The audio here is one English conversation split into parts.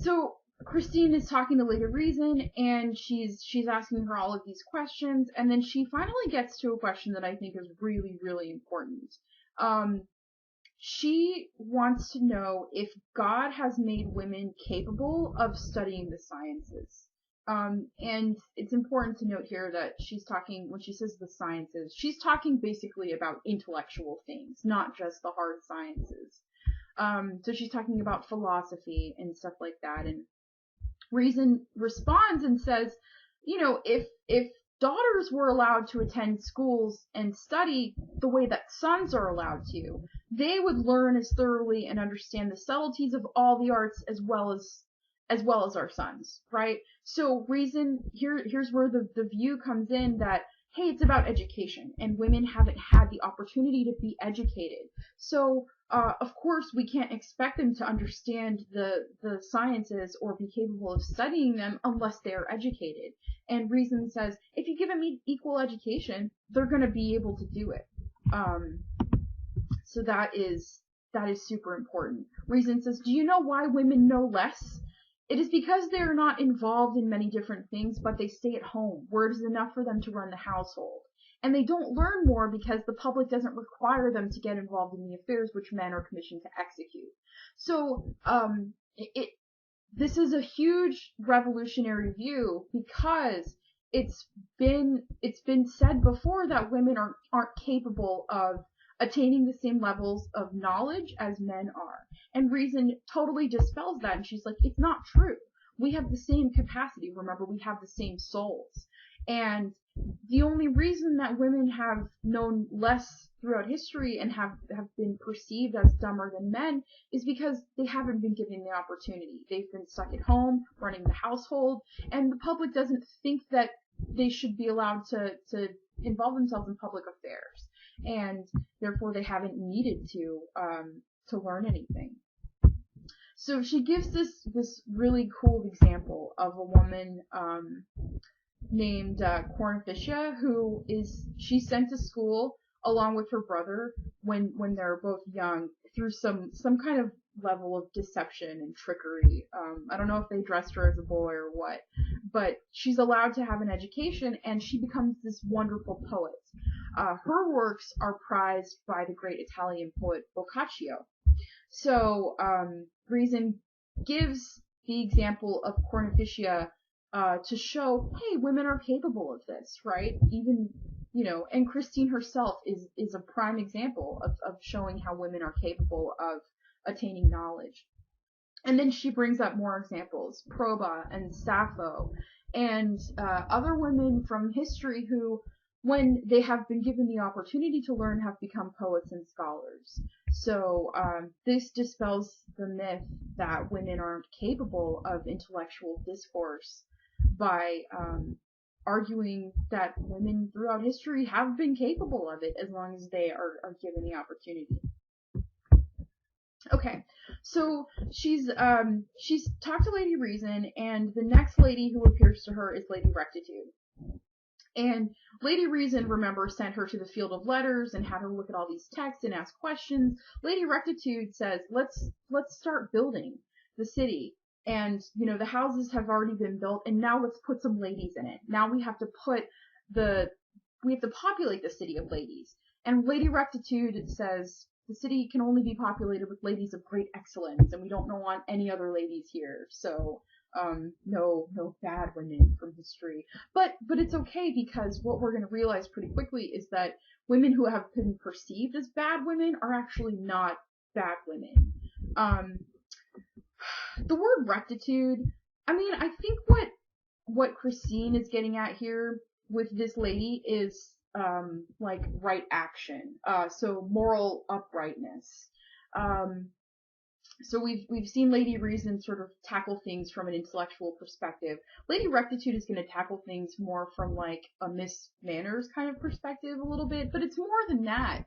So Christine is talking to Lady Reason, and she's asking her all of these questions, and then she finally gets to a question that I think is really, really important. She wants to know if God has made women capable of studying the sciences. And it's important to note here that she's talking, when she says the sciences, she's talking basically about intellectual things, not just the hard sciences. So she's talking about philosophy and stuff like that. And Reason responds and says, if daughters were allowed to attend schools and study the way that sons are allowed to, they would learn as thoroughly and understand the subtleties of all the arts as well as our sons, right? So here's where the view comes in that, hey, it's about education, and women haven't had the opportunity to be educated. So of course, we can't expect them to understand the sciences or be capable of studying them unless they are educated. And Reason says, if you give them equal education, they're going to be able to do it. So that is super important. Reason says, do you know why women know less? It is because they are not involved in many different things, but they stay at home, where it is enough for them to run the household. And they don't learn more because the public doesn't require them to get involved in the affairs which men are commissioned to execute. So, this is a huge revolutionary view because it's been said before that women aren't capable of attaining the same levels of knowledge as men are. And Reason totally dispels that, and she's like, it's not true. We have the same capacity. Remember, we have the same souls. And the only reason that women have known less throughout history and have been perceived as dumber than men is because they haven't been given the opportunity. They've been stuck at home, running the household, and the public doesn't think that they should be allowed to involve themselves in public affairs. And therefore they haven't needed to learn anything. So she gives this really cool example of a woman named Cornificia, she's sent to school along with her brother when they're both young through some kind of level of deception and trickery. I don't know if they dressed her as a boy or what, but she's allowed to have an education, and she becomes this wonderful poet. Her works are prized by the great Italian poet Boccaccio. So Reason gives the example of Cornificia to show, hey, women are capable of this, right? Even, and Christine herself is a prime example of showing how women are capable of attaining knowledge. And then she brings up more examples, Proba and Sappho, and other women from history who, when they have been given the opportunity to learn, have become poets and scholars. So this dispels the myth that women aren't capable of intellectual discourse by arguing that women throughout history have been capable of it as long as they are given the opportunity. Okay, so she's talked to Lady Reason, and the next lady who appears to her is Lady Rectitude. And Lady Reason, remember, sent her to the field of letters and had her look at all these texts and ask questions. Lady Rectitude says, let's start building the city. And, the houses have already been built, and now let's put some ladies in it. Now we have to populate the city of ladies. And Lady Rectitude says, the city can only be populated with ladies of great excellence, and we don't want any other ladies here. So, no bad women from history. But it's okay, because what we're going to realize pretty quickly is that women who have been perceived as bad women are actually not bad women. The word rectitude, I think what Christine is getting at here with this lady is like right action, so moral uprightness. So we've seen Lady Reason sort of tackle things from an intellectual perspective. Lady Rectitude is going to tackle things more from like a Miss Manners kind of perspective a little bit, but it's more than that.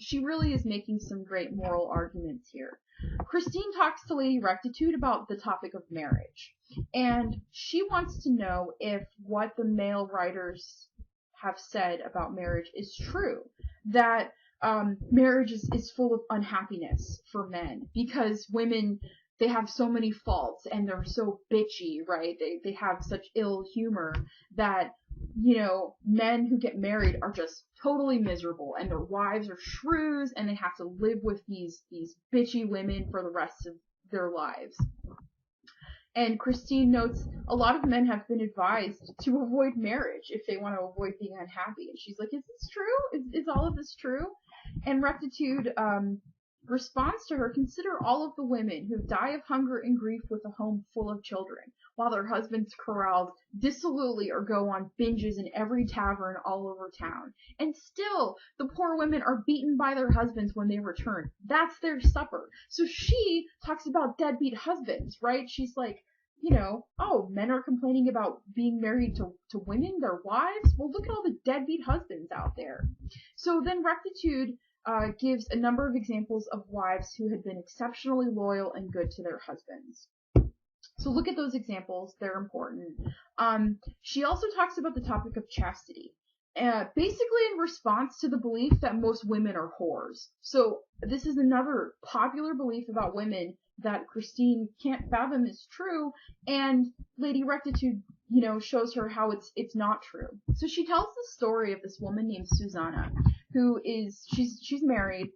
She really is making some great moral arguments here. Christine talks to Lady Rectitude about the topic of marriage, and she wants to know if what the male writers have said about marriage is true, that marriage is full of unhappiness for men because women they have so many faults and they're so bitchy, right? They have such ill humor that, men who get married are just totally miserable and their wives are shrews and they have to live with these bitchy women for the rest of their lives. And Christine notes a lot of men have been advised to avoid marriage if they want to avoid being unhappy. And she's like, is this true? Is all of this true? And Rectitude responds to her, consider all of the women who die of hunger and grief with a home full of children, while their husbands corralled dissolutely or go on binges in every tavern all over town. And still, the poor women are beaten by their husbands when they return. That's their supper. So she talks about deadbeat husbands, right? She's like, oh, men are complaining about being married to women, their wives? Well, look at all the deadbeat husbands out there. So then Rectitude gives a number of examples of wives who had been exceptionally loyal and good to their husbands. So look at those examples. They're important. She also talks about the topic of chastity. Basically in response to the belief that most women are whores. So this is another popular belief about women that Christine can't fathom is true, and Lady Rectitude, shows her how it's not true. So she tells the story of this woman named Susanna, who is, she's married,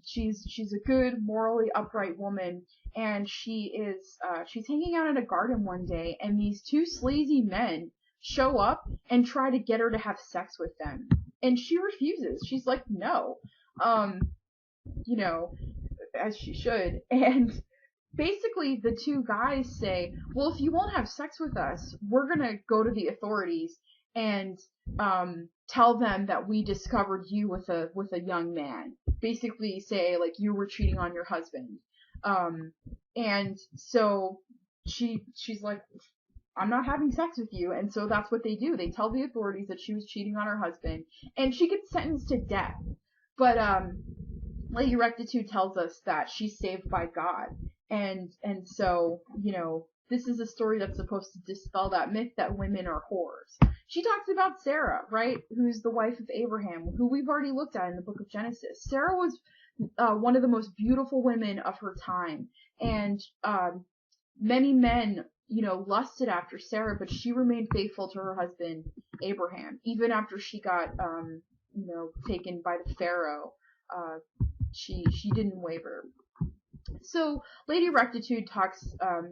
she's a good, morally upright woman, and she's hanging out in a garden one day, and these two sleazy men show up and try to get her to have sex with them. And she refuses. She's like, no. As she should. And basically the two guys say, well, if you won't have sex with us, we're gonna go to the authorities and tell them that we discovered you with a young man. Basically say, like, you were cheating on your husband. And so she's like, I'm not having sex with you. And so that's what they do. They tell the authorities that she was cheating on her husband, and she gets sentenced to death. But Lady Rectitude tells us that she's saved by God. And so, this is a story that's supposed to dispel that myth that women are whores. She talks about Sarah, right? Who's the wife of Abraham, who we've already looked at in the book of Genesis. Sarah was one of the most beautiful women of her time. And many men, lusted after Sarah, but she remained faithful to her husband, Abraham. Even after she got, taken by the Pharaoh, she didn't waver. So Lady Rectitude talks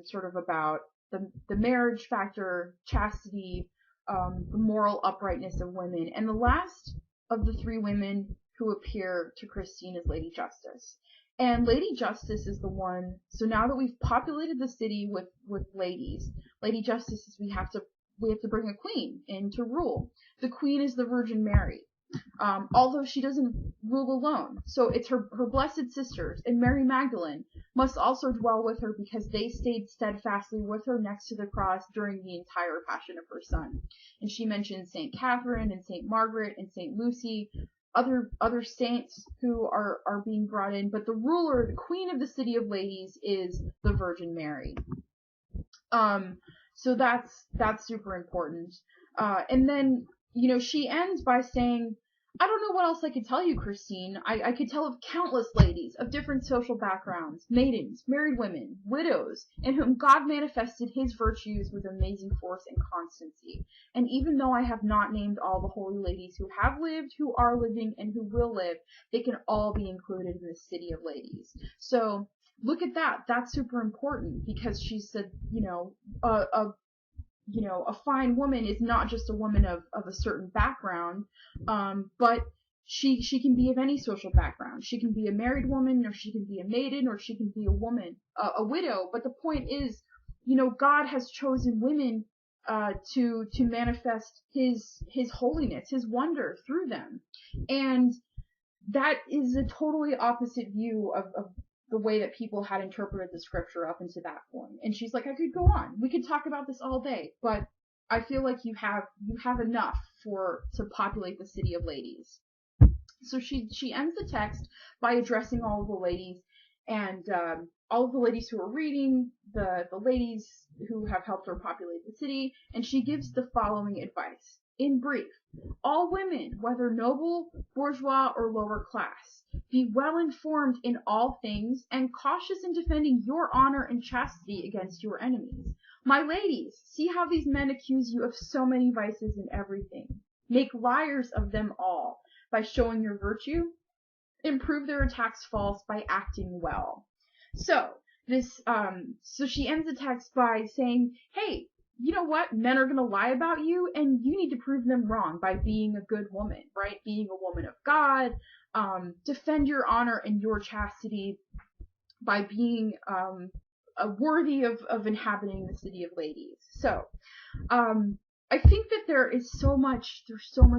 sort of about the marriage factor, chastity, the moral uprightness of women. And the last of the three women who appear to Christine is Lady Justice. And Lady Justice is the one, so now that we've populated the city with ladies, Lady Justice is we have to bring a queen in to rule. The queen is the Virgin Mary. Although she doesn't rule alone. So it's her blessed sisters, and Mary Magdalene must also dwell with her because they stayed steadfastly with her next to the cross during the entire passion of her son. And she mentions St. Catherine and St. Margaret and St. Lucy, other saints who are being brought in, but the ruler, the queen of the city of ladies is the Virgin Mary. So that's super important. And then, she ends by saying, I don't know what else I could tell you, Christine. I could tell of countless ladies of different social backgrounds, maidens, married women, widows, in whom God manifested his virtues with amazing force and constancy. And even though I have not named all the holy ladies who have lived, who are living, and who will live, they can all be included in the city of ladies. So look at that. That's super important because she said, a fine woman is not just a woman of a certain background, but she can be of any social background. She can be a married woman, or she can be a maiden, or she can be a woman, a widow. But the point is, God has chosen women to manifest his holiness, his wonder through them, and that is a totally opposite view of the way that people had interpreted the scripture up until that point. And she's like, I could go on. We could talk about this all day, but I feel like you have enough to populate the city of ladies. So she ends the text by addressing all of the ladies and all of the ladies who are reading, the ladies who have helped her populate the city, and she gives the following advice. In brief, all women, whether noble, bourgeois, or lower class, be well informed in all things, and cautious in defending your honor and chastity against your enemies. My ladies, see how these men accuse you of so many vices in everything. Make liars of them all by showing your virtue, and prove their attacks false by acting well. So so she ends the text by saying, hey, you know what? Men are going to lie about you, and you need to prove them wrong by being a good woman, right? Being a woman of God, defend your honor and your chastity by being worthy of inhabiting the city of ladies. So, I think that there's so much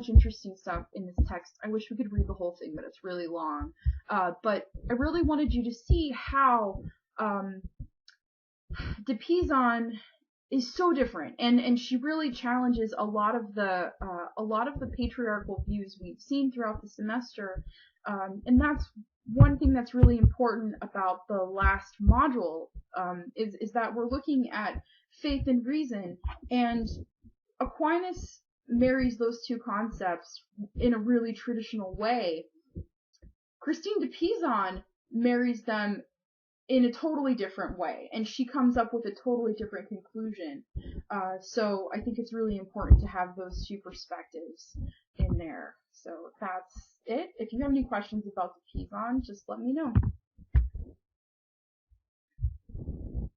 interesting stuff in this text. I wish we could read the whole thing, but it's really long. But I really wanted you to see how de Pizan is so different, and she really challenges a lot of the patriarchal views we've seen throughout the semester, and that's one thing that's really important about the last module, is that we're looking at faith and reason, and Aquinas marries those two concepts in a really traditional way. Christine de Pizan marries them in a totally different way, and she comes up with a totally different conclusion. So I think it's really important to have those two perspectives in there. So that's it. If you have any questions about the Pizan, just let me know.